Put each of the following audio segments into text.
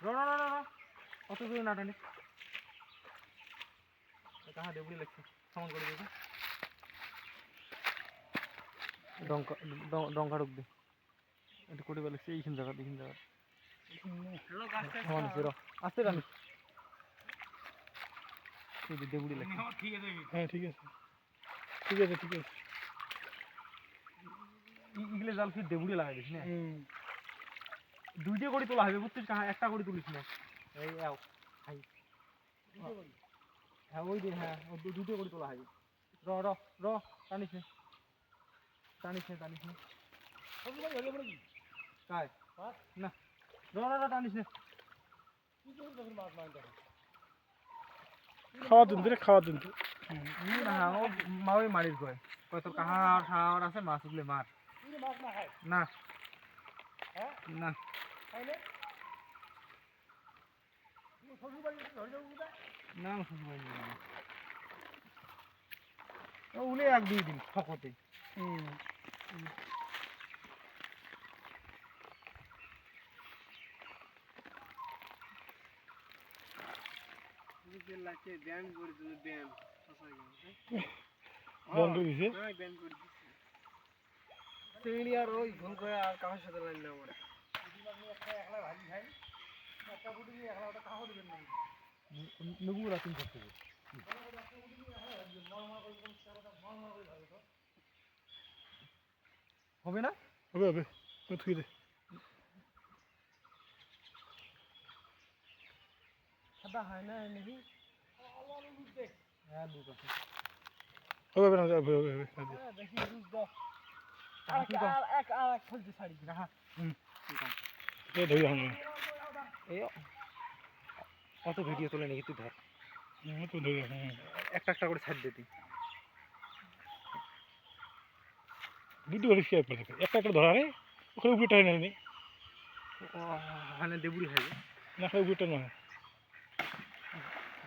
অত দূরে না টানি কাহা দেবুড়ি লাগছে সমান করে দিয়েছে ডঙ্কা ঢুক দে একটু কোটি লাগছে এইখান জায়গা সমান আসতে টানি দেবুড়ি লাগছে হ্যাঁ ঠিক আছে ইগলে জাল ফির দেবুড়ি লাগাই দিস না দুইটা করে তোলা হবে বুঝছিস কাহা একটা করে তুলিস না এই আও হাই হ্যাঁ ওই দিন হ্যাঁ দুটো করে তোলা হবে র টানিস নে কায় না র টানিস নে খাওয়া দিন তো না ও মাওই মারির কয় তোর কাহার সাহার আছে মাছ উঠলে মার না না না উলে 1-2 দিন ফকতে চিংড়ি আর ওই ভুল করে আর কাহার সাথে লাইন না আমার নুবু রাখুন করতে হবে না হবে তুই দে সাদা হয় না নাকি হ্যাঁ দুধ আছে হবে না দেখি দুধ দাও এক ফলতে ছাড়ি রাখা ধরি হবে এই অত ভিডিও তোলে নাকি তুই ধর একটা করে ছাড় দিতি দুটো করে শেয়ার করে একটা ধরা রে ওখানে উপরে টাইম নেই ওখানে দেবুড়ি খাই না খাই উপরে টাইম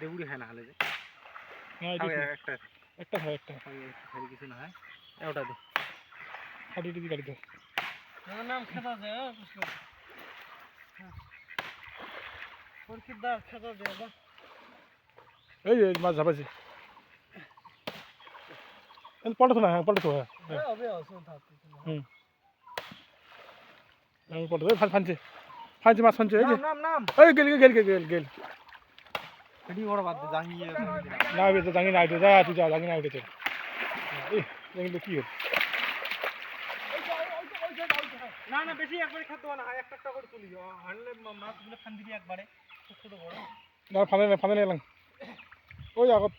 দেবুড়ি খায় না হলে যে না একটা কিছু না হয় ওটা দে হাঁটি গাড়ি দাও নাম খেতা দে দার খেতা দে এই যে মাছ ঝাপাইছে পল্টো না পল্টো পল্টো ফানছে মাছ ফানছে এই যে এই গেল এডি বড় বাদ দে জাঙ্গি না বে তো জাঙ্গি না আইতে যা তুই যা জাঙ্গি না আইতে চল এই জাঙ্গি কি হল না বেশি একবারে খেতে না একটা করে তুলি হানলে মাছগুলো ফান দিবি একবারে ছোট বড় না ফানে এলাম ওই আগত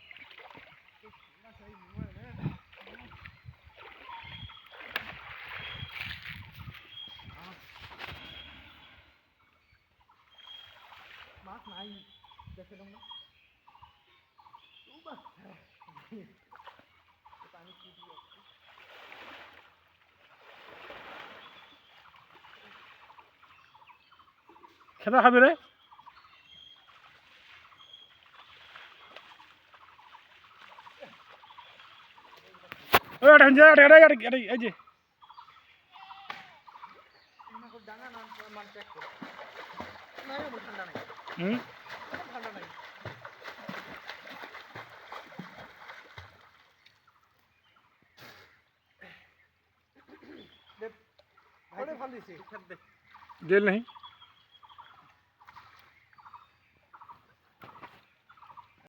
মাছ নাই দেখে দাও না খেতা খাবি রে এই যে ঠান্ডা নাই গেল नहीं